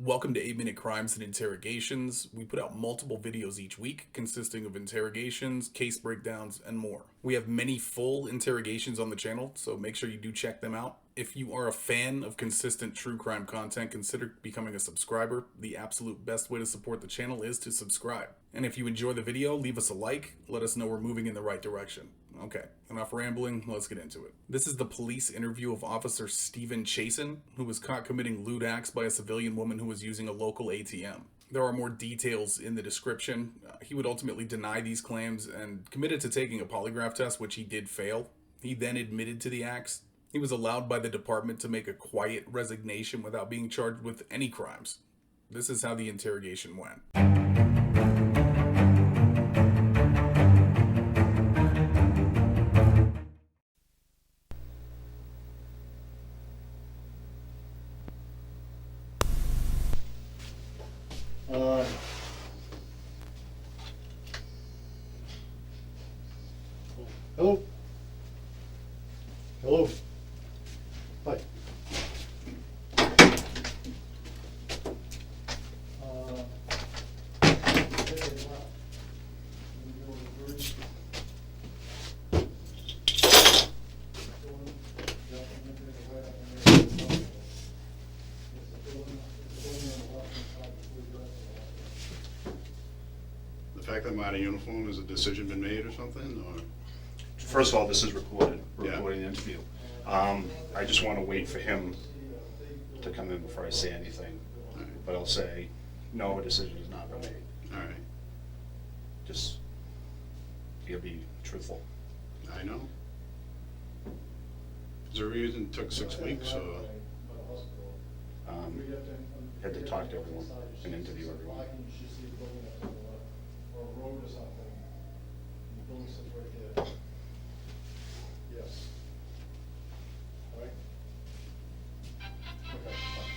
Welcome to 8 Minute Crimes and Interrogations. We put out multiple videos each week consisting of interrogations, case breakdowns, and more. We have many full interrogations on the channel, so make sure you do check them out. If you are a fan of consistent true crime content, consider becoming a subscriber. The absolute best way to support the channel is to subscribe. And if you enjoy the video, leave us a like. Let us know we're moving in the right direction. Okay, enough rambling, let's get into it. This is the police interview of Officer Stephen Chaisson, who was caught committing lewd acts by a civilian woman who was using a local ATM. There are more details in the description. He would ultimately deny these claims and committed to taking a polygraph test, which he did fail. He then admitted to the acts. He was allowed by the department to make a quiet resignation without being charged with any crimes. This is how the interrogation went. Hello? Hello? Hi. The fact that I'm out of uniform, has a decision been made or something, or? First of all, this is recorded. We're Yeah. recording the interview. I just want to wait for him to come in before I say anything. Alright. But I'll say, no, a decision has not been made. Alright, Just, you gotta be truthful. I know. Is there a reason it took 6 weeks, or? Had to talk to everyone and interview everyone. Yes. All right? Okay, fine.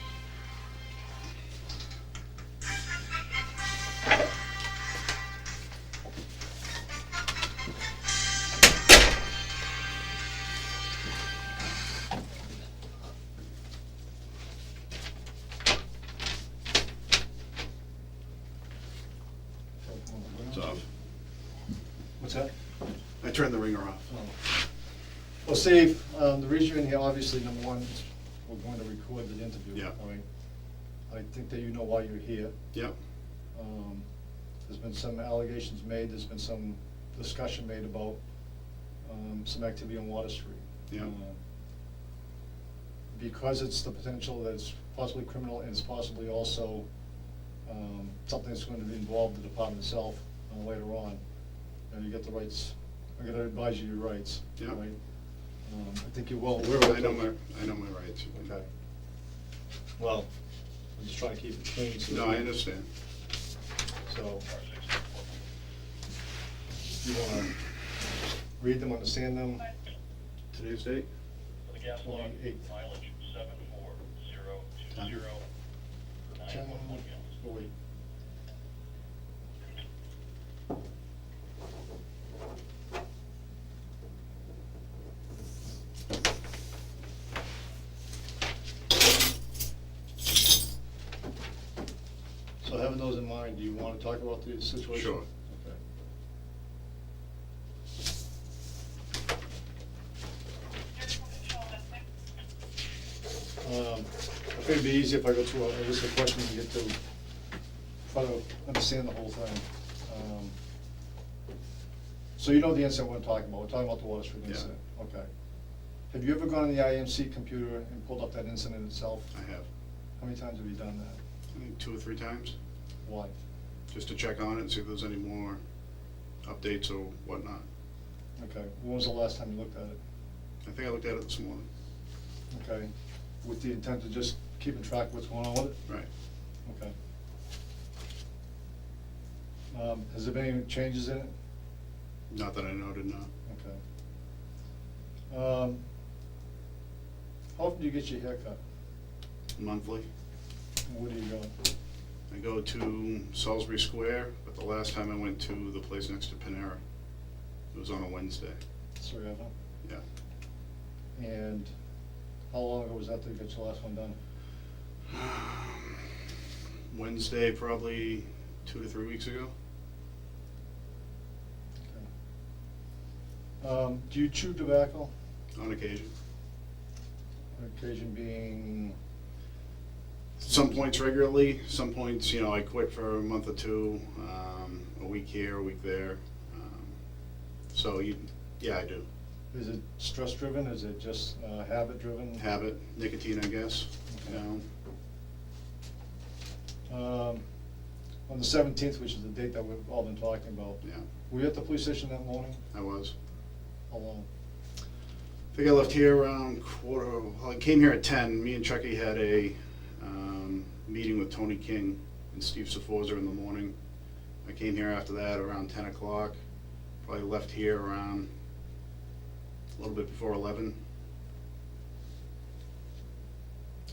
It's off. What's that? I turned the ringer off. Well, Steve, the reason you're in here, obviously, number one, is we're going to record the interview. Yeah. All right? I think that you know why you're here. Yep, There's been some allegations made, there's been some discussion made about some activity on Water Street. Yeah. Because it's the potential that it's possibly criminal and it's possibly also something that's going to be involved in the department itself later on, and you get the rights, I'm gonna advise you your rights. Yeah. Right? I think you're well aware of I know my rights. Okay. Well, I'm just trying to keep it clean. So No, I understand. So, you wanna read them, understand them? Today's date? For the gas log, 28th. mileage 74020 for 9.1 gallons. Oh, wait. So having those in mind, do you wanna talk about the situation? Sure. Okay. I think it'd be easy if I go through a list of questions and get to, try to understand the whole thing. So you know the incident we're talking about, we're talking about the Water Street Yeah. incident, okay. Have you ever gone on the IMC computer and pulled up that incident itself? I have, How many times have you done that? I think 2 or 3 times, Why? just to check on it and see if there's any more updates or whatnot. Okay, when was the last time you looked at it? I think I looked at it this morning. Okay, with the intent of just keeping track of what's going on with it? Right. Okay. Has there been any changes in it? Not that I noted, no. Okay. How often do you get your hair cut? Monthly. And where do you go? I go to Salisbury Square, but the last time I went to the place next to Panera, it was on a Wednesday. 3 of them? Yeah. And how long ago was that you got your last one done? Wednesday, probably 2 to 3 weeks ago. Do you chew tobacco? On occasion. Occasion being, Some points regularly, some points, you know, I quit for a month or two, a week here, a week there. So, yeah, I do. is it stress driven, is it just habit driven? Habit, nicotine, I guess, you Okay. know, On the 17th, which is the date that we've all been talking about, yeah, were you at the police station that morning? I was. How long? I think I left here around well, I came here at 10. Me and Chucky had a meeting with Tony King and Steve Saforza in the morning. I came here after that around 10 o'clock. Probably left here around a little bit before 11.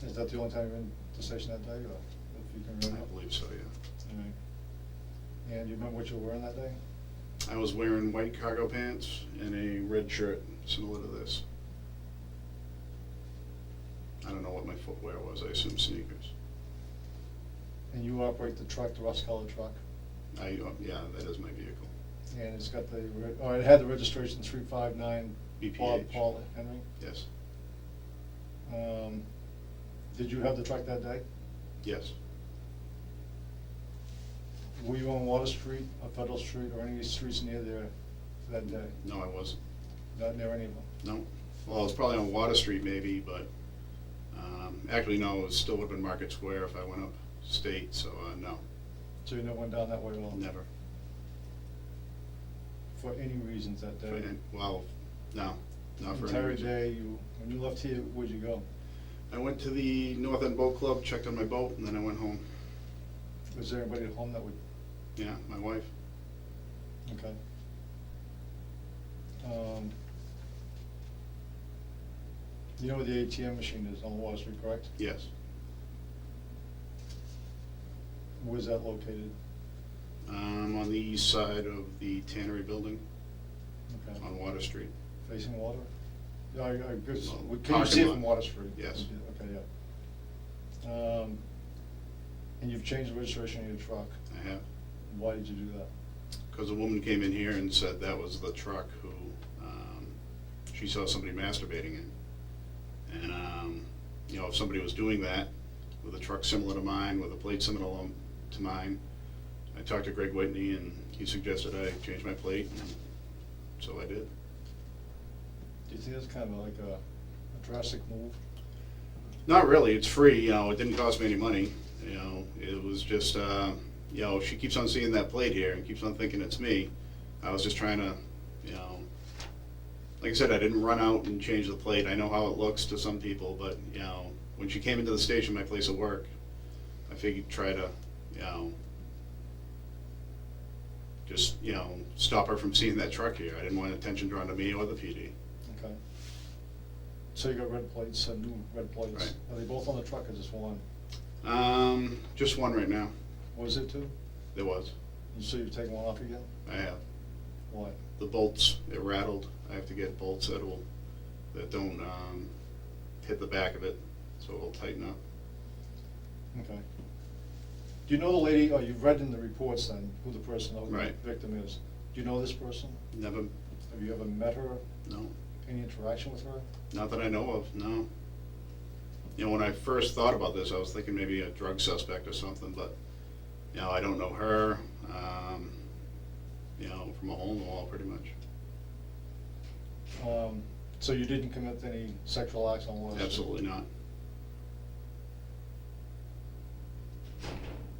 Is that the only time you were in the station that day, or if you can I remember? believe so, yeah. All right. And you remember what you were wearing that day? I was wearing white cargo pants and a red shirt similar to this. I don't know what my footwear was. I assume sneakers. And you operate the truck, the rust-colored truck, Yeah, that is my vehicle. and it's got it had the registration 359 BPH. Paul Henry. Yes. Did you have the truck that day? Yes. Were you on Water Street, or Federal Street, or any of these streets near there that day? No, I wasn't. Not near any of them? No. Well, it was probably on Water Street maybe, but actually no, it still would have been Market Square if I went up state, so no, So you never went down that way at all? never. For any reasons that day? Well, no, not for any Entire reason. day, when you left here, where'd you go? I went to the North End Boat Club, checked on my boat, and then I went home. Was there anybody at home that would, Yeah, my wife. okay. You know where the ATM machine is on Water Street, correct? Yes. Where's that located? On the east side of the Tannery Building Okay. on Water Street. Facing water? Yeah, I guess, Well, can you see it parking from lot. Water Street? Yes. Okay, yeah. And you've changed the registration of your truck. I have. Why did you do that? Because a woman came in here and said that was the truck who she saw somebody masturbating in. And, you know, if somebody was doing that with a truck similar to mine, with a plate similar to mine, I talked to Greg Whitney and he suggested I change my plate, and so I did. Do you think that's kind of like a drastic move? Not really, it's free, you know, it didn't cost me any money, you know, it was just, you know, she keeps on seeing that plate here and keeps on thinking it's me. I was just trying to, you know, like I said, I didn't run out and change the plate. I know how it looks to some people, but, you know, when she came into the station, my place of work, I figured try to, you know, just, you know, stop her from seeing that truck here. I didn't want attention drawn to me or the PD. Okay. So you got red plates, new red plates. Right. Are they both on the truck or just one? Just one right now. Was it two? There was. So you've taken one off again? I have. Why? The bolts, it rattled. I have to get bolts that don't hit the back of it, so it'll tighten up. Okay. Do you know the lady, oh, you've read in the reports then, who the person, who the Right. victim is. Do you know this person? Never, Have you ever met her? no, Any interaction with her? not that I know of, no. You know, when I first thought about this, I was thinking maybe a drug suspect or something, but, you know, I don't know her, you know, from a hole in the wall, pretty much. So you didn't commit any sexual acts on Water Street? Absolutely not.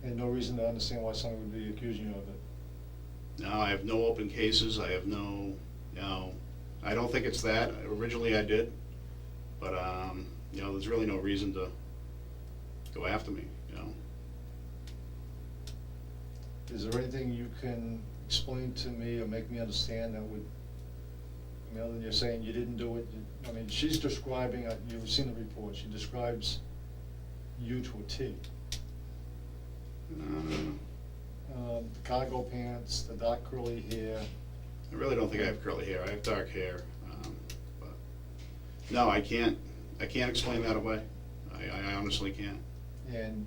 And no reason to understand why someone would be accusing you of it? No, I have no open cases, I have no, you know, I don't think it's that. Originally I did, but, you know, there's really no reason to go after me, you know. Is there anything you can explain to me or make me understand that would, I mean, other than you're saying you didn't do it, I mean, she's describing, you've seen the report, she describes you to a T. Cargo pants, the dark curly hair. I really don't think I have curly hair. I have dark hair, but no, I can't explain that away. I honestly can't. And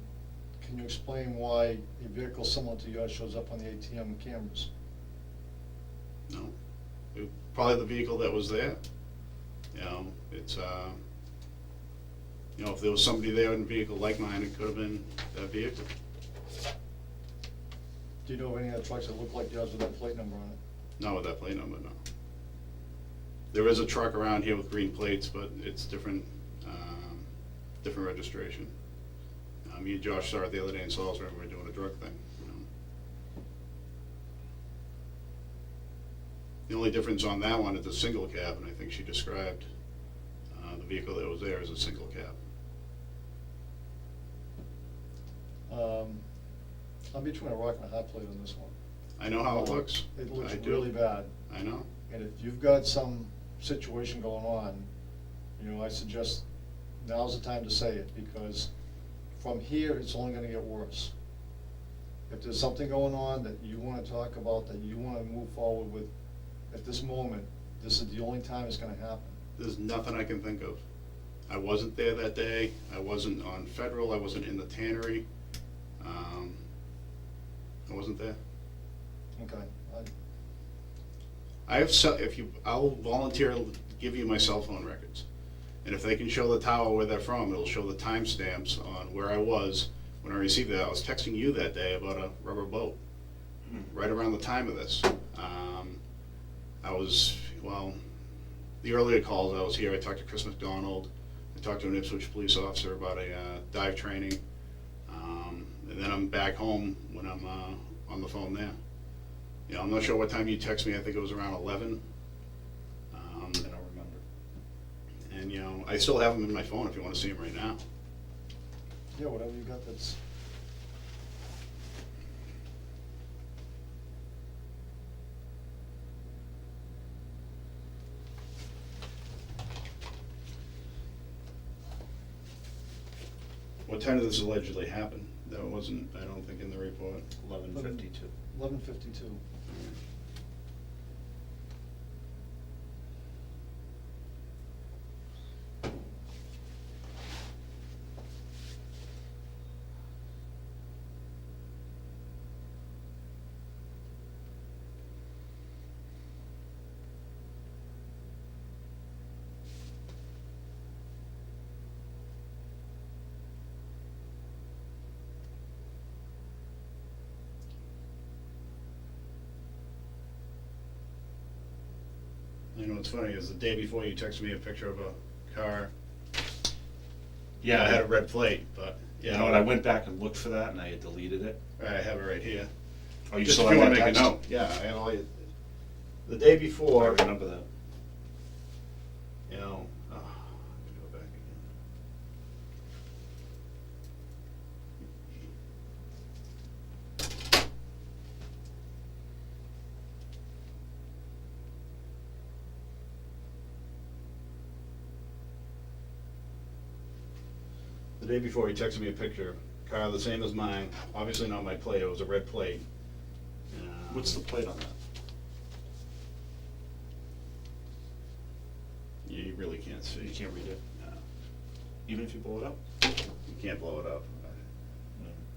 can you explain why a vehicle similar to yours shows up on the ATM cameras? No, probably the vehicle that was there. It's, if there was somebody there in a vehicle like mine, it could have been that vehicle. Do you know of any other trucks that look like yours with that plate number on it? Not with that plate number, no. There is a truck around here with green plates, but it's different registration. Me and Josh saw it the other day in Salisbury when we were doing a drug thing. The only difference on that one is a single cab, and I think she described the vehicle that was there as a single cab. I'm between a rock and a hard place on this one. I know how it looks. It looks I do. really bad. I know. And if you've got some situation going on, I suggest now's the time to say it, because from here, it's only gonna get worse. If there's something going on that you wanna talk about, that you wanna move forward with, at this moment, this is the only time it's gonna happen. There's nothing I can think of. I wasn't there that day. I wasn't on Federal. I wasn't in the tannery. I wasn't there. Okay, I'll volunteer to give you my cell phone records. And if they can show the tower where they're from, it'll show the timestamps on where I was when I received that. I was texting you that day about a rubber boat, right around the time of this. The earlier calls I was here, I talked to Chris McDonald, I talked to an Ipswich police officer about a dive training, and then I'm back home when I'm on the phone there. I'm not sure what time you text me, I think it was around 11. I don't remember. And I still have them in my phone if you want to see them right now. yeah, whatever you got that's. What time did this allegedly happen? That wasn't, I don't think, in the report. 11:52. 11:52. What's funny is the day before you texted me a picture of a car. Yeah, I had a red plate, but You know, and I went back and looked for that, and I had deleted it. I have it right here. Oh, you Just still if you have wanna that make a text? note. Yeah, I had all your, the day I before, remember that. let me go back again. The day before, he texted me a picture, car the same as mine, obviously not my plate, it was a red plate. What's the plate on that? You really can't see. You can't read it, No, even if you blow it up? you can't blow it up.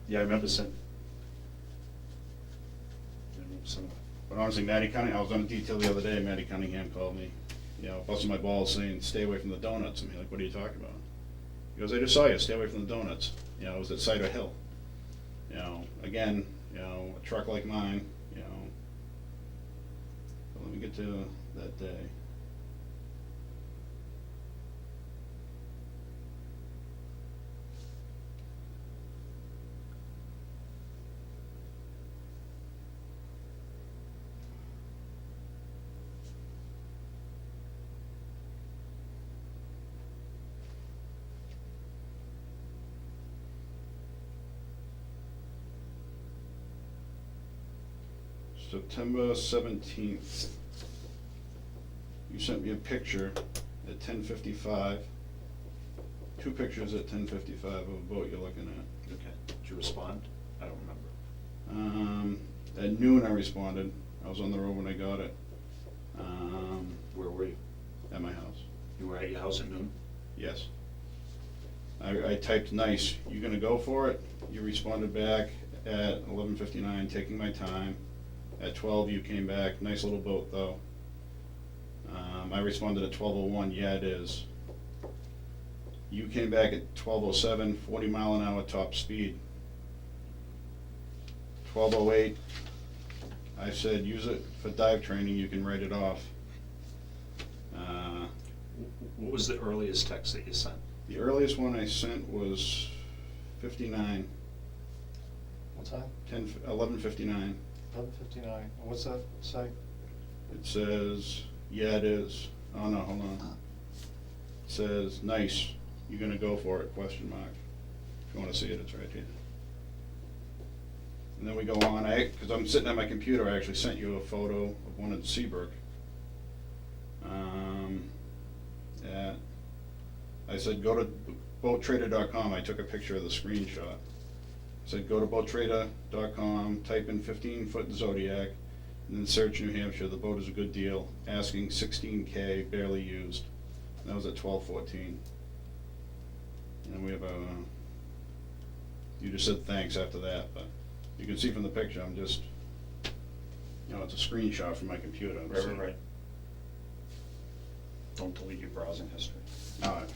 Yeah, I remember some. Some. But honestly, Matty Cunningham, I was on a detail the other day, Matty Cunningham called me, busting my balls saying, stay away from the donuts. I'm like, what are you talking about? He goes, I just saw you, stay away from the donuts. It was at Cider Hill. Again, a truck like mine, but let me get to that day. September 17th. You sent me a picture at 10:55. Two pictures at 10:55 of a boat you're looking at. Okay. Did you respond? I don't remember. At noon I responded. I was on the road when I got it. Where were you? At my house. You were at your house at noon? Yes. I typed nice, you gonna go for it? You responded back at 11:59, taking my time. At 12, you came back, nice little boat though. I responded at 12:01, yeah it is. You came back at 12:07, 40 mile an hour top speed. 12:08, I said use it for dive training, you can write it off. What was the earliest text that you sent? The earliest one I sent was 59, What time? 11:59. 11:59. And what's that say? It says, yeah, it is. Oh, no, hold on. It says, nice, you gonna go for it, question mark. If you wanna see it, it's right here. And then we go on, because I'm sitting at my computer, I actually sent you a photo of one at Seabrook. I said, go to boattrader.com, I took a picture of the screenshot. I said, go to boattrader.com, type in 15-foot Zodiac, and then search New Hampshire, the boat is a good deal, asking 16K, barely used. And that was at 12:14. And then we have you just said thanks after that, but you can see from the picture, I'm just, it's a screenshot from my computer. Right. Don't delete your browsing history. Alright.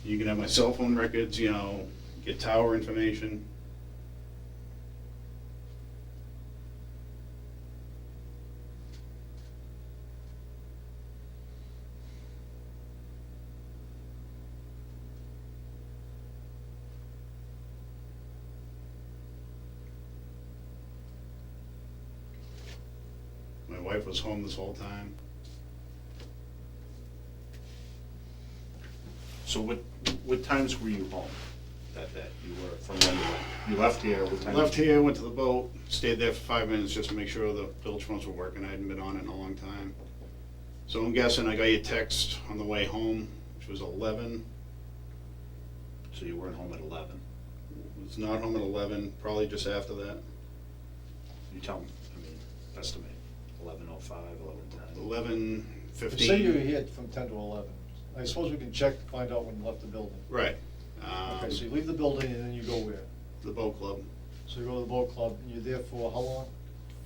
You can have my cell phone records, get tower information. My wife was home this whole time. So what times were you home that day? You were, from when you left here, what time? Left here, went to the boat, stayed there for 5 minutes just to make sure the bilge pumps were working. I hadn't been on it in a long time. So I'm guessing I got your text on the way home, which was 11. So you weren't home at 11? Was not home at 11, probably just after that. You tell me, estimate, 11:05, 11:10. 11:15. Say you were here from 10 to 11. I suppose we can check to find out when you left the building. Right. Okay, so you leave the building and then you go where? The boat club. So you go to the boat club and you're there for how long?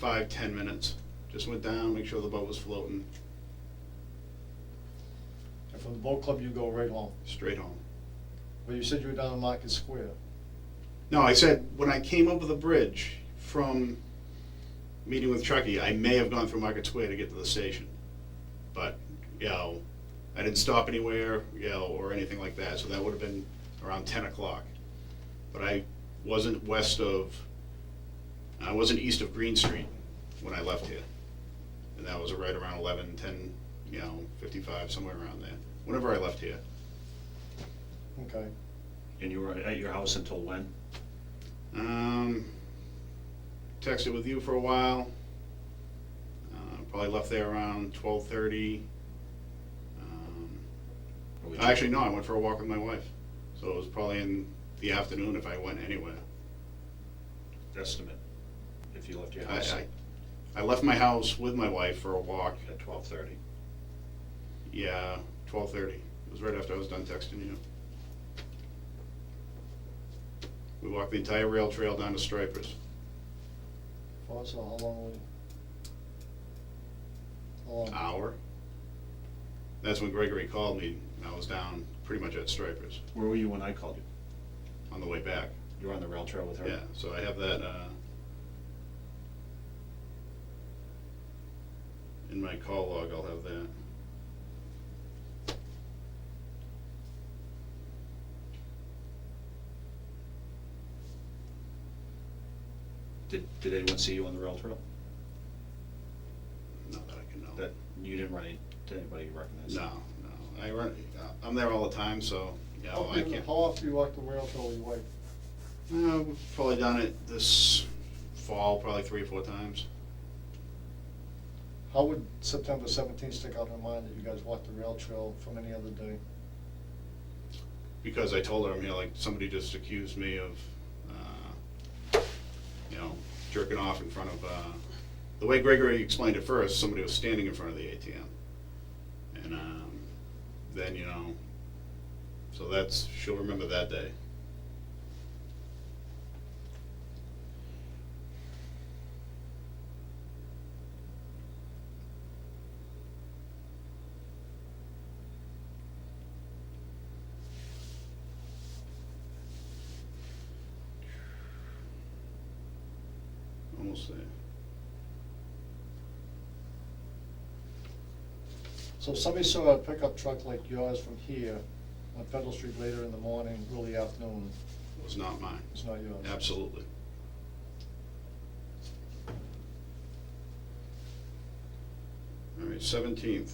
5-10 minutes. Just went down, make sure the boat was floating, And from the boat club you go right home. straight home. But you said you were down in Market Square. No, I said, when I came over the bridge from meeting with Chucky, I may have gone through Market Square to get to the station. But, I didn't stop anywhere, or anything like that, so that would have been around 10 o'clock. But I wasn't east of Green Street when I left here. And that was right around 11, 10, 55, somewhere around there, whenever I left here. Okay. And you were at your house until when? Texted with you for a while. Probably left there around 12:30. Actually, no, I went for a walk with my wife. So it was probably in the afternoon if I went anywhere. Estimate, if you left your house I left my house with my wife for a walk. at 12:30. Yeah, 12:30. It was right after I was done texting you. We walked the entire rail trail down to Stripers. So how long were you? How long? Hour. That's when Gregory called me. I was down pretty much at Stripers Where were you when I called you? on the way back. You were on the rail trail with her? Yeah, so I have that in my call log. I'll have that. Did anyone see you on the rail trail? Not that I can know. That you didn't run into anybody you recognized? No. I'm there all the time, so I can't. How often do you walk the rail trail with your wife? We've probably done it this fall, probably 3 or 4 times. How would September 17th stick out in your mind that you guys walked the rail trail from any other day? Because I told her, like somebody just accused me of, jerking off in front of, the way Gregory explained it first, somebody was standing in front of the ATM. And then, so she'll remember that day. Almost there. So if somebody saw a pickup truck like yours from here on Federal Street later in the morning, early afternoon, It was not mine. it's not yours. Absolutely. All right, 17th.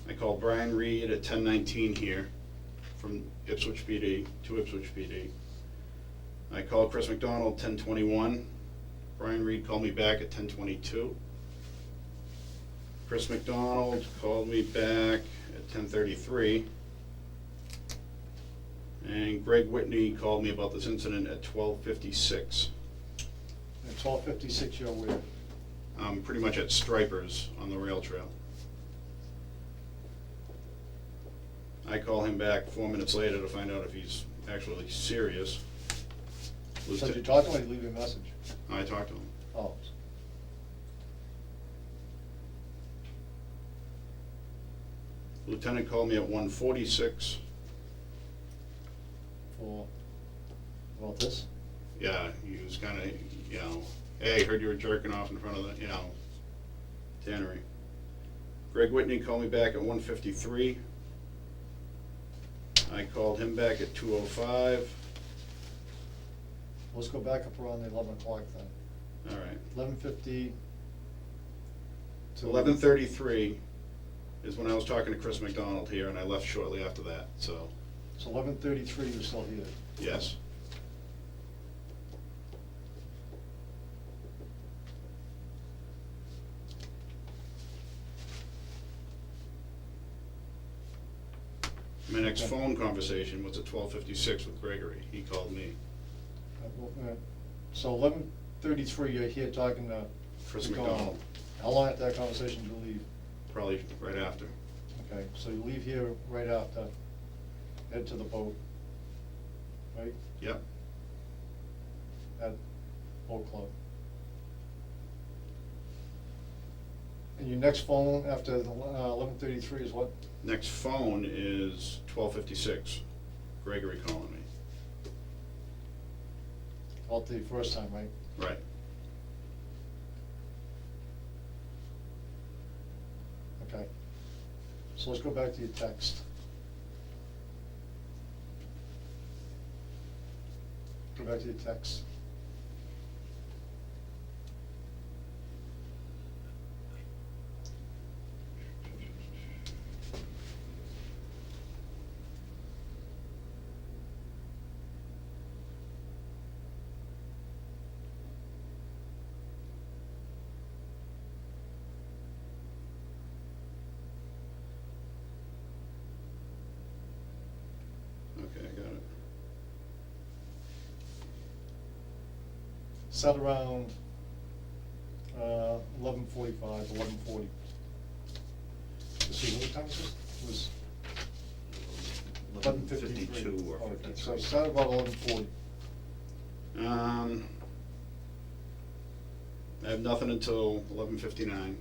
I called Brian Reed at 10:19 here from Ipswich PD to Ipswich PD. I called Chris McDonald 10:21. Brian Reed called me back at 10:22. Chris McDonald called me back at 10:33. And Greg Whitney called me about this incident at 12:56. At 12:56, you're where? I'm pretty much at Stripers on the rail trail. I call him back 4 minutes later to find out if he's actually serious. So did you talk to him or did you leave a message? I talked to him. Oh. Lieutenant called me at 1:46. For, about this? Yeah, he was kind of, hey, heard you were jerking off in front of the, tannery. Greg Whitney called me back at 1:53. I called him back at 2:05. Let's go back up around the 11 o'clock then. All right. 11:50 to 11:33 is when I was talking to Chris McDonald here, and I left shortly after that, so, So 11:33, you're still here. yes. My next phone conversation was at 12:56 with Gregory. He called me. So 11:33, you're here talking to Chris McDonald, How long after that conversation did you leave? probably right after. Okay, so you leave here right after, head to the boat, right? Yep. At Boat Club. And your next phone after the 11:33 is what? Next phone is 12:56. Gregory calling me. About the first time, right? Right. Okay. So let's go back to your text. Go back to your text. Okay, I got it. Set around 11:45, 11:40. Let's see, what time is it? It was 11:53. 11:52 or Okay, 53. so set about 11:40. I have nothing until 11:59.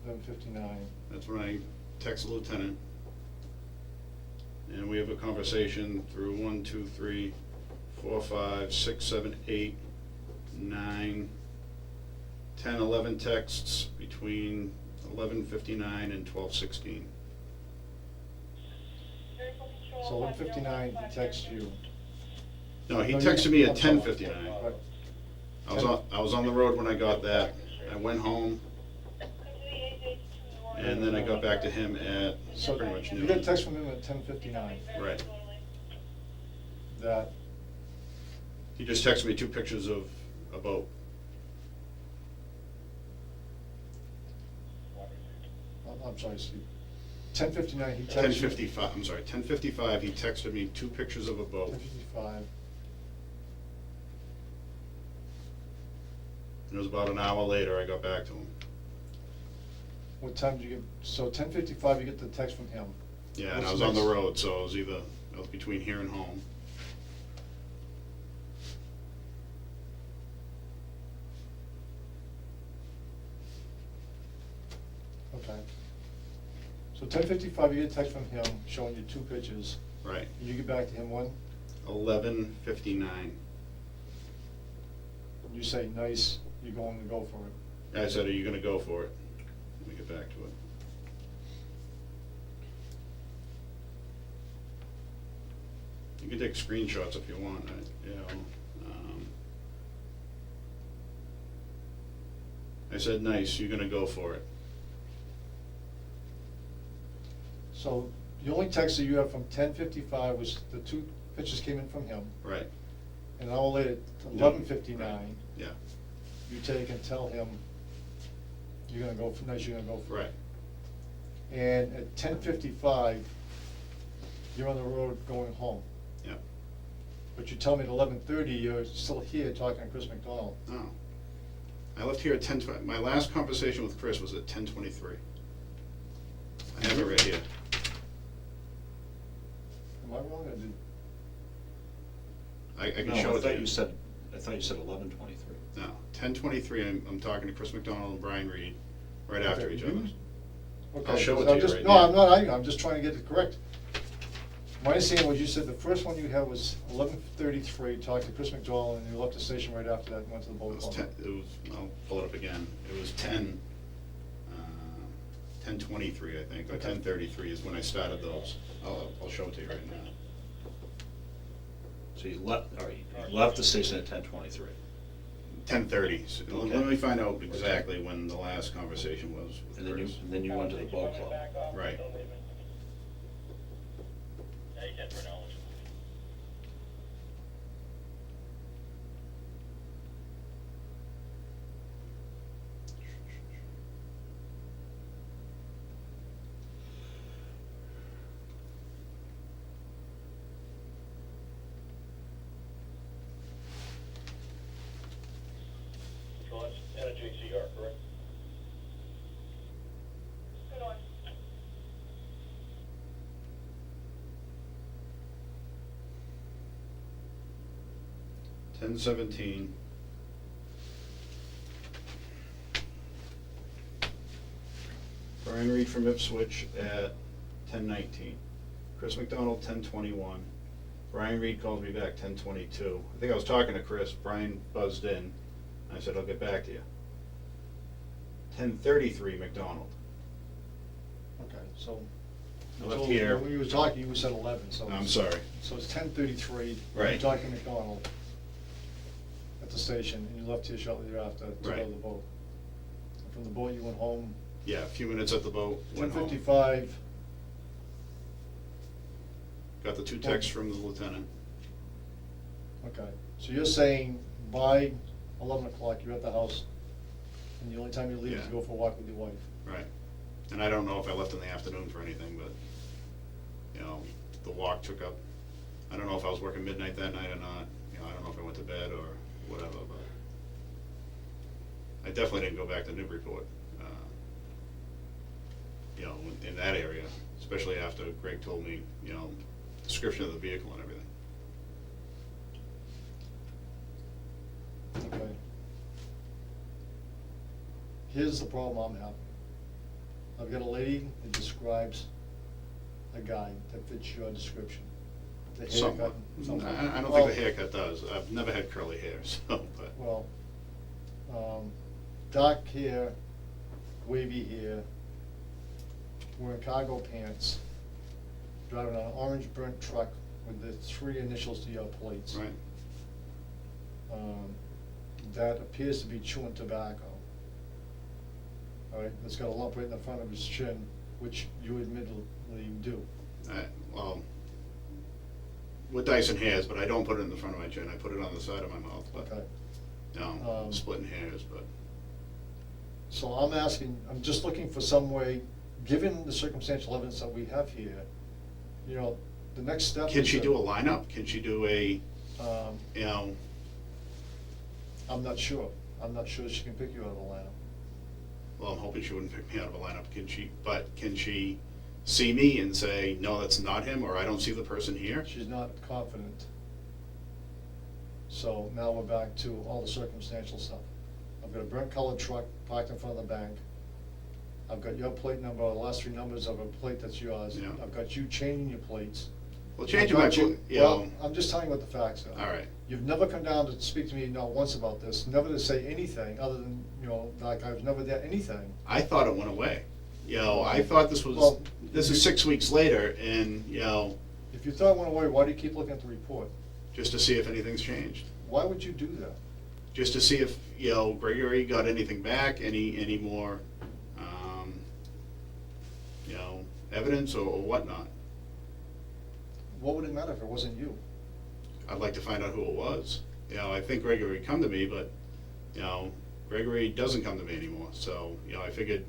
11:59. That's when I text the lieutenant. And we have a conversation through 1, 2, 3, 4, 5, 6, 7, 8, 9, 10, 11 texts between 11:59 and 12:16. So 11:59, he texts you. No, he No, texted me I'm at sorry. 10:59. Right. I was on the road when I got that. I went home, and then I got back to him at So pretty much you noon. got a text from him at 10:59 Right. that, He just texted me 2 pictures of a boat. I'm sorry, Steve. 10:59, he texts you. 10:55, I'm sorry, 10:55, he texted me 2 pictures of a boat. 10:55. And it was about an hour later I got back to him. What time did you get, so 10:55 you get the text from him? Yeah, and What's I was on the next? road, so I was between here and home. Okay. So 10:55 you get a text from him showing you two pictures. Right. You get back to him when? 11:59. You say, nice, you're going to go for it. I said, are you gonna go for it? Let me get back to it. You can take screenshots if you want, you know. I said, nice, you're gonna go for it. So the only text that you have from 10:55 was the two pictures came in from him, Right, and an hour later, at 11:59, yeah, you take and tell him you're gonna go for, nice, you're gonna go for it. right, And at 10:55, you're on the road going home. yeah. But you tell me at 11:30, you're still here talking to Chris McDonald. Oh. I left here at 10:20. My last conversation with Chris was at 10:23. I have it right here. Am I wrong, or did? I can No, show I it to thought you. you said, I thought you said 11:23. No, 10:23, I'm talking to Chris McDonald and Brian Reed right after Okay, each you- other. Okay, I'll show it because to I'm you just- right No, now. I'm not arguing, I'm just trying to get it correct. My understanding was you said the first one you had was 11:33, talked to Chris McDonald, and you left the station right after that and went to the It boat was club. 10, I'll pull it up again. It was 10:23, I think, or Okay. 10:33 is when I started those. I'll show it to you right now. So you left, all right, you left the station at 10:23. 10:30. So Okay. let me find out exactly when the last conversation was with And then you, Chris. and then you went to the boat club. Right. Yeah, you can for knowledge. So that's NJCR, correct? Good on. 10:17. Brian Reed from Ipswich at 10:19. Chris McDonald, 10:21. Brian Reed calls me back 10:22. I think I was talking to Chris. Brian buzzed in. I said, I'll get back to you. 10:33 McDonald. Okay, so. I left so here. When you were talking, you said 11, so. I'm sorry. So it's 10:33. Right. You're talking to McDonald at the station, and you left here shortly thereafter to go Right. to the boat. And from the boat, you went home. Yeah, a few minutes at the boat, went home. 10:55. Got the two texts from the lieutenant. Okay, so you're saying by 11 o'clock, you're at the house, and the only time you leave is to Yeah. go for a walk with your wife? Right. And I don't know if I left in the afternoon for anything, but, you know, the walk took up, I don't know if I was working midnight that night or not. You know, I don't know if I went to bed or whatever, but I definitely didn't go back to Newburyport, you know, in that area, especially after Greg told me, you know, description of the vehicle and everything. Okay. Here's the problem I'm having. I've got a lady that describes a guy that fits your description. The haircut. Somewhat. somewhat. I don't Well, think the haircut does. I've never had curly hair, so, but, Well, dark hair, wavy hair, wearing cargo pants, driving an orange burnt truck with the three initials to your plates. right, That appears to be chewing tobacco. All right, that's got a lump right in the front of his chin, which you admittedly do. well, with Dyson hairs, but I don't put it in the front of my chin. I put it on the side of my mouth, but, Okay, you know, Um, splitting hairs, but. so I'm asking, I'm just looking for some way, given the circumstantial evidence that we have here, you know, the next step. Can is she that, do a lineup? Can she do a, you know, I'm not sure. I'm not sure she can pick you out of the lineup. well, I'm hoping she wouldn't pick me out of a lineup, can she see me and say, no, that's not him, or I don't see the person here? She's not confident. So now we're back to all the circumstantial stuff. I've got a burnt colored truck parked in front of the bank. I've got your plate number, the last three numbers of a plate that's yours. Yeah. I've got you changing your plates. Well, changing I've my, got you- you Well, know, I'm just telling you what the facts are. all right. You've never come down to speak to me not once about this, never to say anything other than, you know, like I was never there, anything. I thought it went away. You know, I thought this was, Well, this is 6 weeks later, and, you know, If you thought it went away, why do you keep looking at the report? just to see if anything's changed. Why would you do that? Just to see if, you know, Gregory got anything back, any more, you know, evidence or whatnot. What would it matter if it wasn't you? I'd like to find out who it was. You know, I think Gregory would come to me, but, you know, Gregory doesn't come to me anymore, so, you know, I figured,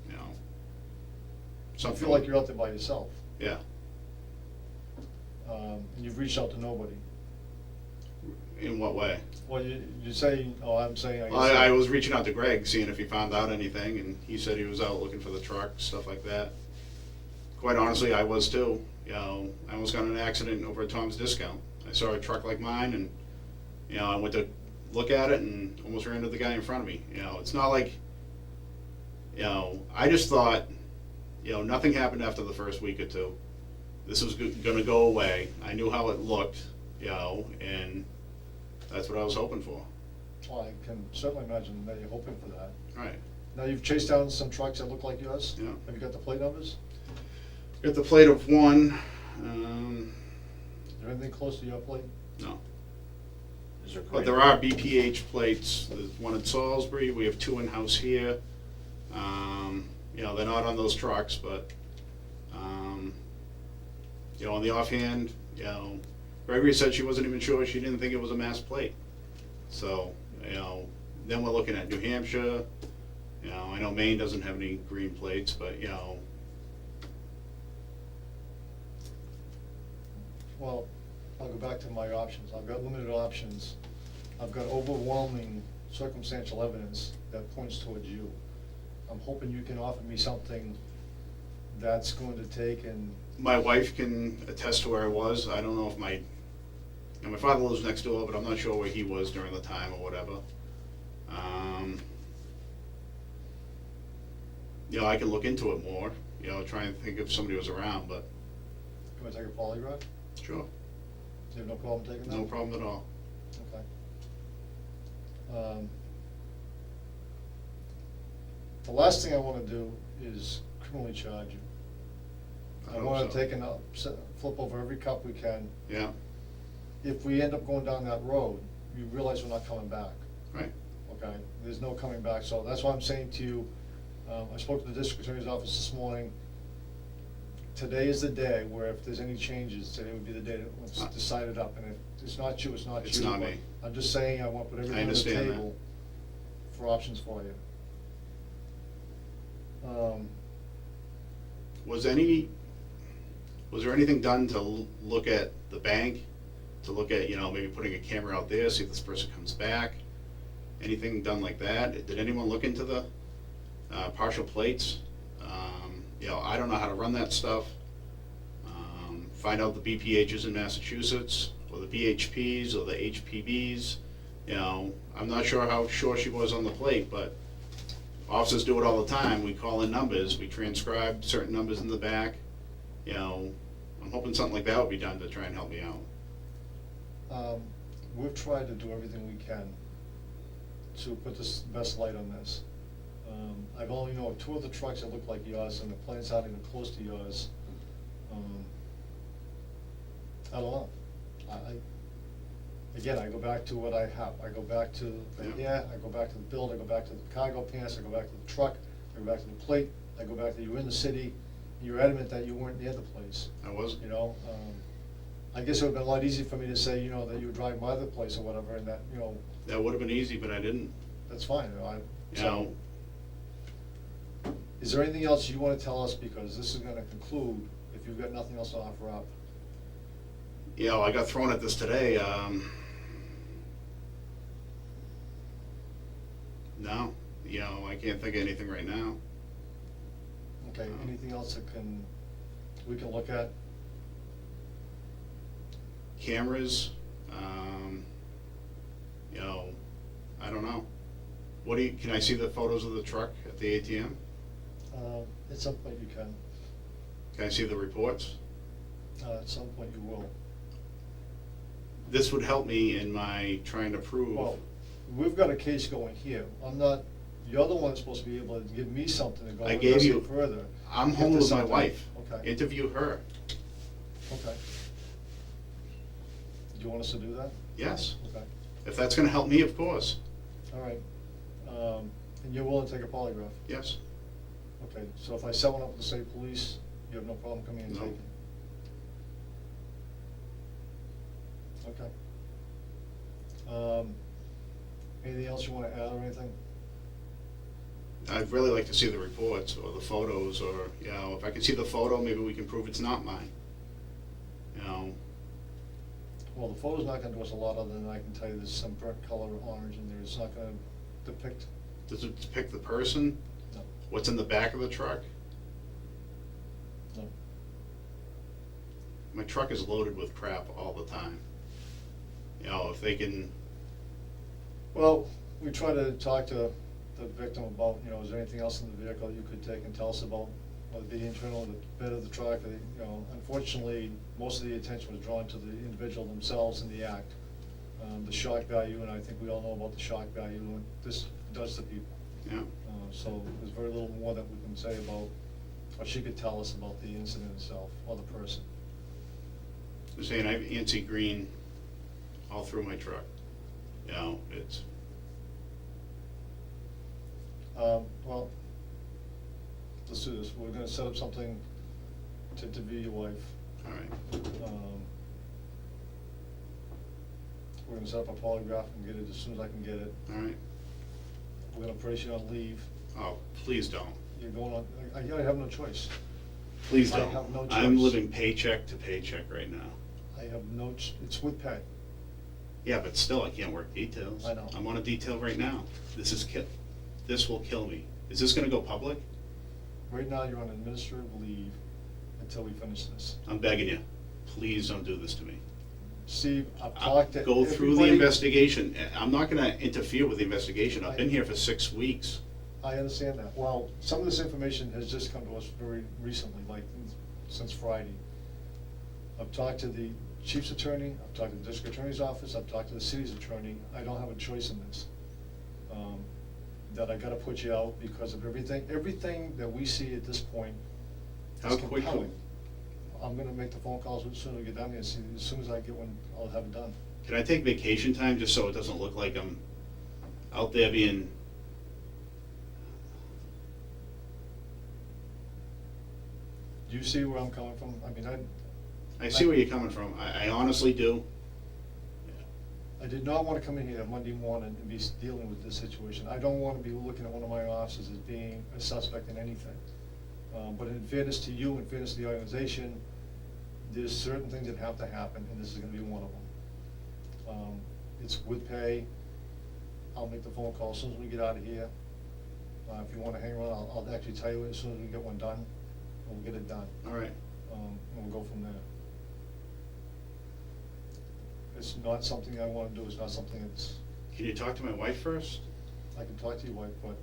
you know, I something. feel like you're out there by yourself, Yeah. and you've reached out to nobody. In what way? Well, you say, oh, I'm saying, I guess. I was reaching out to Greg, seeing if he found out anything, and he said he was out looking for the truck, stuff like that. Quite honestly, I was too. You know, I almost got in an accident over at Tom's Discount. I saw a truck like mine, and, you know, I went to look at it and almost ran into the guy in front of me. You know, it's not like, you know, I just thought, you know, nothing happened after the first week or two. This was gonna go away. I knew how it looked, you know, and that's what I was hoping for. Well, I can certainly imagine that you're hoping for that. Right. Now, you've chased down some trucks that look like yours? Yeah. Have you got the plate numbers? Got the plate of one. Is there anything close to your plate? No. Is there But there are BPH plates. There's one in Salisbury. We have two in-house here. You know, they're not on those trucks, but, you know, on the offhand, you know, Gregory said she wasn't even sure. She didn't think it was a mass plate. So, you know, then we're looking at New Hampshire. You know, I know Maine doesn't have any green plates, but, you know, Well, I'll go back to my options. I've got limited options. I've got overwhelming circumstantial evidence that points towards you. I'm hoping you can offer me something that's going to take and, my wife can attest to where I was. I don't know if my, you know, my father lives next door, but I'm not sure where he was during the time or whatever. You know, I can look into it more, you know, try and think if somebody was around, but can I take a polygraph? sure, You have no problem taking that? no problem at all. Okay. The last thing I wanna do is criminally charge you. I hope wanna so. take and flip over every cup we can. Yeah, If we end up going down that road, you realize we're not coming back, right, okay? There's no coming back, so that's why I'm saying to you, I spoke to the district attorney's office this morning. Today is the day where if there's any changes, today would be the day that let's decide it up, and if it's not you, it's not you. It's not but me. I'm just saying, I want to put everything on the understand that. table for options for you. Was there anything done to look at the bank, to look at, you know, maybe putting a camera out there, see if this person comes back? Anything done like that? Did anyone look into the partial plates? You know, I don't know how to run that stuff. Find out the BPHs in Massachusetts, or the BHPs, or the HPBs. You know, I'm not sure how sure she was on the plate, but officers do it all the time. We call in numbers, we transcribe certain numbers in the back. You know, I'm hoping something like that would be done to try and help me out. We've tried to do everything we can to put this best light on this. I've only know of two of the trucks that look like yours, and the planes aren't even close to yours. I don't know. Again, I go back to what I have. I go back to the hair, I go back to the build, I go back to the cargo pants, I go back to the truck, I go back to the plate, I go back to you were in the city, you're adamant that you weren't near the place. I wasn't. You know, I guess it would've been a lot easier for me to say, you know, that you were driving by the place or whatever, and that, you know, That would have been easy, but I didn't. that's fine, you know, You know, Is there anything else you wanna tell us, because this is gonna conclude, if you've got nothing else to offer up? you know, I got thrown at this today. No, you know, I can't think of anything right now. Okay, anything else we can look at? Cameras, you know, I don't know. Can I see the photos of the truck at the ATM? At some point you can, Can I see the reports? at some point you will. This would help me in my trying to prove. Well, we've got a case going here. You're the one that's supposed to be able to give me something to go I gave you- investigate further. I'm Get home this with my out there. wife. Okay, Interview her. okay. Do you want us to do that? Yes. Okay, If that's gonna help me, of course. all right. And you're willing to take a polygraph? Yes. Okay, so if I set one up with the state police, you have no problem coming and No. taking it? Okay. Anything else you wanna add or anything? I'd really like to see the reports or the photos, or, you know, if I can see the photo, maybe we can prove it's not mine. You know, Well, the photo's not gonna do us a lot other than I can tell you there's some burnt color orange in there. It's not gonna depict, does it depict the person? no, What's in the back of the truck? no. My truck is loaded with crap all the time. You know, if they can, Well, we try to talk to the victim about, is there anything else in the vehicle you could take and tell us about, whether it be internal, the bed of the truck, unfortunately, most of the attention was drawn to the individual themselves in the act. The shock value, and I think we all know about the shock value, and what this does to people. yeah, So there's very little more that we can say about, or she could tell us about the incident itself, or the person. I'm saying I have ANSI green all through my truck. You know, it's, Well, let's do this. We're gonna set up something to interview your wife. all right, We're gonna set up a polygraph and get it as soon as I can get it. all right. We're gonna place you on leave. Oh, please don't. You're going on, I have no choice. Please I don't. have no I'm choice. living paycheck to paycheck right now. I have no, it's with pay. Yeah, but still, I can't work details. I know. I'm on a detail right now. This will kill me. Is this gonna go public? Right now, you're on administrative leave until we finish this. I'm begging you, please don't do this to me. Steve, I've I'll talked to go through the everybody. investigation. I'm not gonna interfere with the investigation. I've been here for 6 weeks. I understand that. Well, some of this information has just come to us very recently, like since Friday. I've talked to the chief's attorney, I've talked to the district attorney's office, I've talked to the city's attorney. I don't have a choice in this. That I gotta put you out because of everything that we see at this point How is quickly? compelling. I'm gonna make the phone calls as soon as we get down here, as soon as I get one, I'll have it done. Can I take vacation time just so it doesn't look like I'm out there being... Do you see where I'm coming from? I mean, I see where you're coming from. I honestly do. I did not want to come in here Monday morning and be dealing with this situation. I don't want to be looking at one of my officers as being a suspect in anything. But in fairness to you, in fairness to the organization, there's certain things that have to happen, and this is gonna be one of them. It's with pay. I'll make the phone call as soon as we get out of here. If you wanna hang around, I'll actually tell you as soon as we get one done, and we'll get it done. All right. And we'll go from there. It's not something I wanna do, it's not something that's, Can you talk to my wife first? I can talk to your wife, but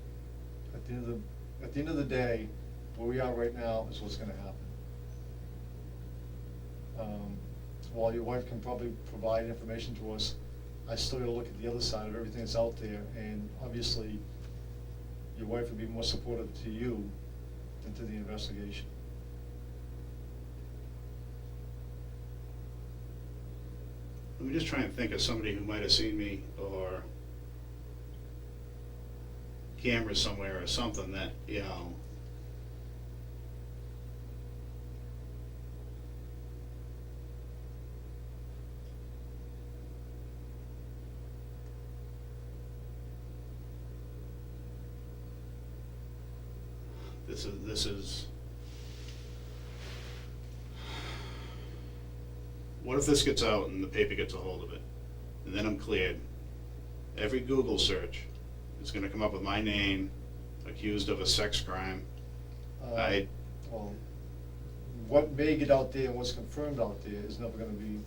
at the end of the day, where we are right now is what's gonna happen. While your wife can probably provide information to us, I still gotta look at the other side of everything that's out there, and obviously, your wife would be more supportive to you than to the investigation. Let me just try and think of somebody who might have seen me, or cameras somewhere or something that, you know. This is, what if this gets out and the paper gets a hold of it, and then I'm cleared? Every Google search is gonna come up with my name accused of a sex crime. Uh, Well, what may get out there and what's confirmed out there is never gonna be,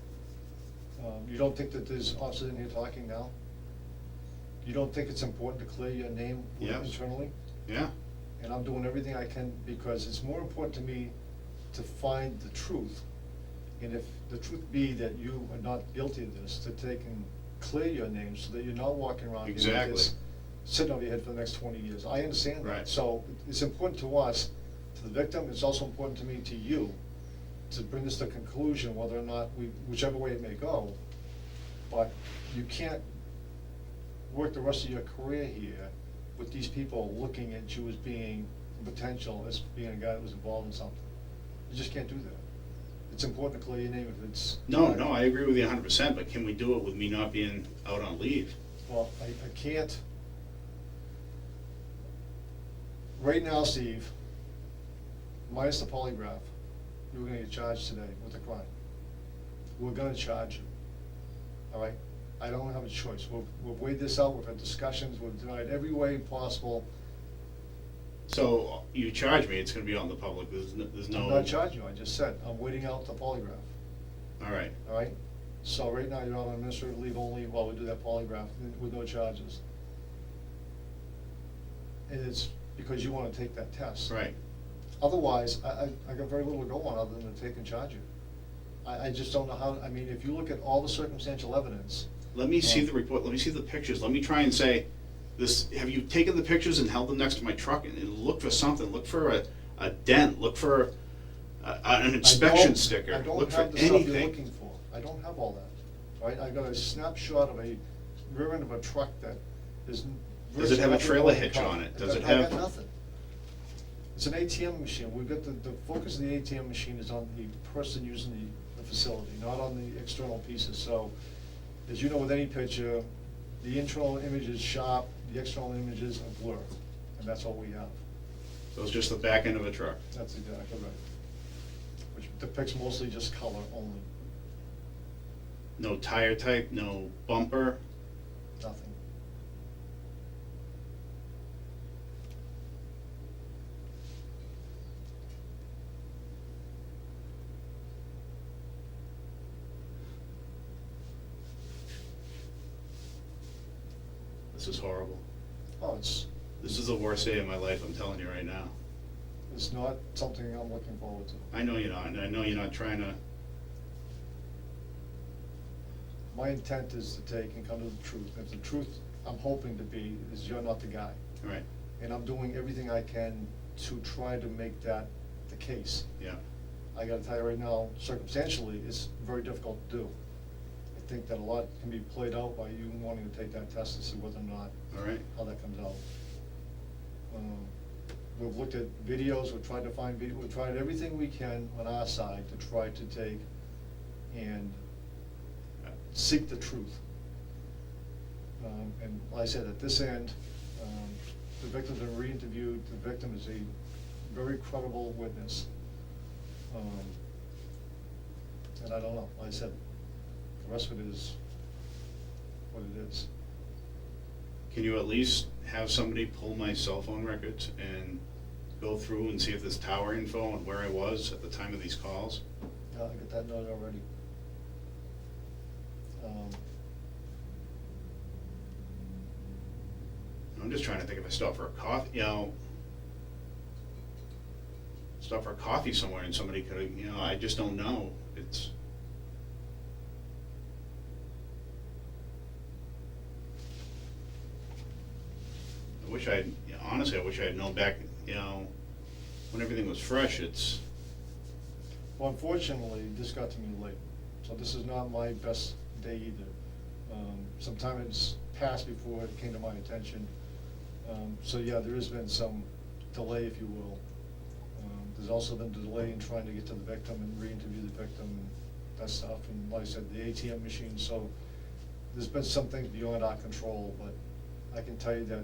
you don't think that there's officers in here talking now? You don't think it's important to clear your name Yes. internally? Yeah, And I'm doing everything I can, because it's more important to me to find the truth. And if the truth be that you are not guilty of this, to take and clear your name so that you're not walking around here with Exactly. this sitting over your head for the next 20 years. I understand that. Right. So it's important to us, to the victim, it's also important to me, to you, to bring this to conclusion, whether or not whichever way it may go. But you can't work the rest of your career here with these people looking at you as being potential, as being a guy that was involved in something. You just can't do that. It's important to clear your name if it's. no, I agree with you 100%, but can we do it with me not being out on leave? Well, I can't. Right now, Steve, minus the polygraph, you're gonna get charged today with a crime. We're gonna charge you, all right? I don't have a choice. We've weighed this out, we've had discussions, we've tried every way possible. So you charge me, it's gonna be out in the public, there's no. I'm not charging you, I just said, I'm waiting out the polygraph, All right, all right? So right now, you're on administrative leave only while we do that polygraph with no charges. And it's because you wanna take that test. right. Otherwise, I got very little to go on other than to take and charge you. I just don't know how, I mean, if you look at all the circumstantial evidence. Let me see the report, let me see the pictures, let me try and say, this, have you taken the pictures and held them next to my truck and look for something, look for a dent, look for an inspection sticker, I don't look for have the stuff you're anything. looking for. I don't have all that, right? I got a snapshot of a rear end of a truck that is. Does it have a virtually trailer nothing hitch car. on it? Does it I have- got nothing. It's an ATM machine. We've got the focus of the ATM machine is on the person using the facility, not on the external pieces. So, as you know with any picture, the internal image is sharp, the external images are blur, and that's all we have. So it's just the back end of a truck. That's exactly right. Which depicts mostly just color only, No tire type, no bumper. nothing. This is horrible. Oh, it's This is the worst day of my life, I'm telling you right now. not something I'm looking forward to. I know you're not, and I know you're not trying to, My intent is to take and come to the truth. If the truth I'm hoping to be is you're not the guy. right, And I'm doing everything I can to try to make that the case. yeah. I gotta tell you right now, circumstantially, it's very difficult to do. I think that a lot can be played out by you wanting to take that test and see whether or not, All right, how that comes out. We've looked at videos, we've tried to find video, we've tried everything we can on our side to try to take and seek the truth. And like I said, at this end, the victim's been re-interviewed, the victim is a very credible witness. And I don't know, like I said, the rest of it is what it is. can you at least have somebody pull my cell phone records and go through and see if there's tower info and where I was at the time of these calls? Yeah, I got that note already. I'm just trying to think if I stop for a coffee, stop for a coffee somewhere and somebody could, I just don't know. It's, honestly, I wish I had known back, when everything was fresh. It's, Well, unfortunately, this got to me late, so this is not my best day either. Some time has passed before it came to my attention. So yeah, there has been some delay, if you will. There's also been delay in trying to get to the victim and re-interview the victim and that stuff. And like I said, the ATM machine, so there's been some things beyond our control, but I can tell you that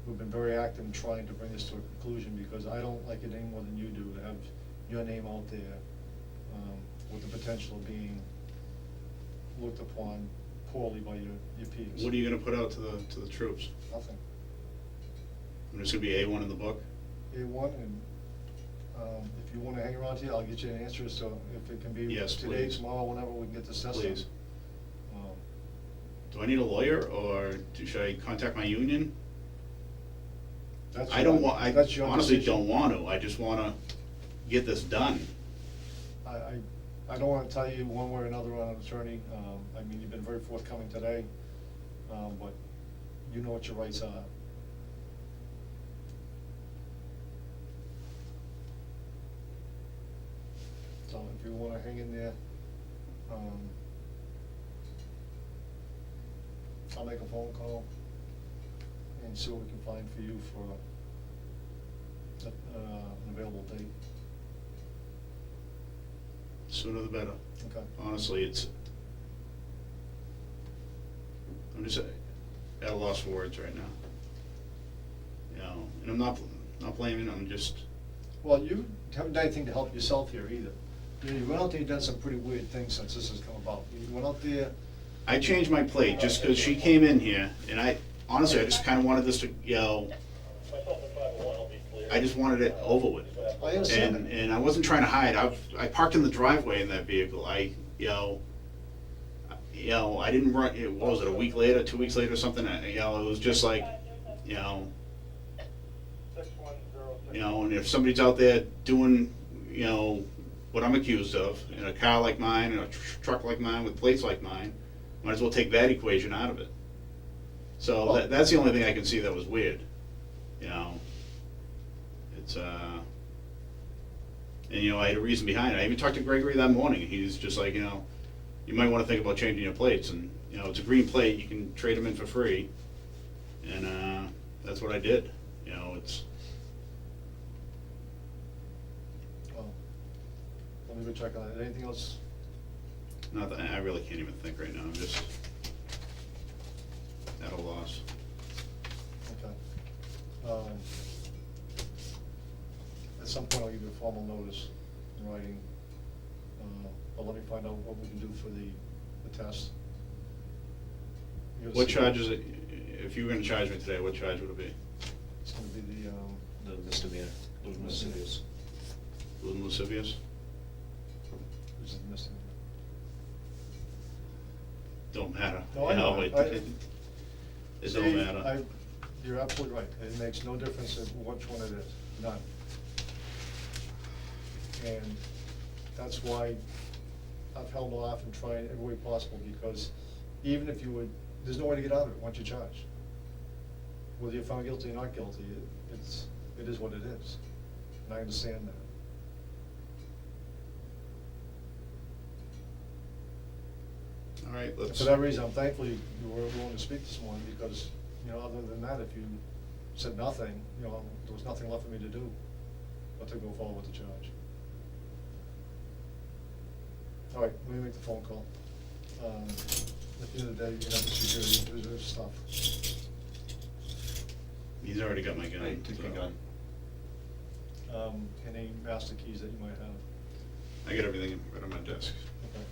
we've been very active in trying to bring this to a conclusion, because I don't like it any more than you do to have your name out there with the potential of being looked upon poorly by your peers. what are you gonna put out to the troops? Nothing. I'm just gonna be A1 in the book. A1, and if you wanna hang around here, I'll get you an answer, so if it can be Yes, today, please. tomorrow, whenever, we can get this tested. Please. Do I need a lawyer, or should I contact my union? That's I don't your- want, I that's your honestly decision. don't want to, I just wanna get this done. I don't wanna tell you one way or another on an attorney, I mean, you've been very forthcoming today, but you know what your rights are. So if you wanna hang in there, I'll make a phone call and see what we can find for you for an available date. Sooner the better. Okay. Honestly, I'm just at a loss for words right now. You know, and I'm not blaming, I'm just, Well, you haven't done anything to help yourself here either. You went out there, you've done some pretty weird things since this has come about. You went out there, I changed my plate just because she came in here, and honestly, I just kinda wanted this to, you know, Myself and 501 will be clear. I just wanted it over with. I understand that. And I wasn't trying to hide. I parked in the driveway in that vehicle. I didn't run. What was it? A week later, 2 weeks later, something. It was just like, and if somebody's out there doing, what I'm accused of in a car like mine, in a truck like mine, with plates like mine, might as well take that equation out of it. So Well- that's the only thing I can see that was weird. It's and I had a reason behind it. I even talked to Gregory that morning. He's just like, you might want to think about changing your plates, and it's a green plate. You can trade them in for free, and that's what I did. It's well, let me go check on it. Anything else? not that I really can't even think right now. I'm just at a loss. Okay. At some point, I'll give you a formal notice in writing, but let me find out what we can do for the test. What charge is it? If you were going to charge me today, what charge would it be? It's gonna be The misdemeanor, lewd misdemeanors. Lewd and lascivious? this is the misdemeanor. Don't matter. No, I know. It See, don't matter. You're absolutely right. It makes no difference in which one it is, none. And that's why I've held off and tried every way possible, because even if you would, there's no way to get out of it once you're charged. Whether you're found guilty or not guilty, it is what it is, and I understand that. All right, And let's. for that reason, I'm thankful you were willing to speak this morning, because, other than that, if you said nothing, there was nothing left for me to do but to go forward with the charge. All right, let me make the phone call. At the end of the day, you have the security stuff. He's already got my gun. Right, take your so gun. Any master keys that you might have. I got everything right on my desk. Okay.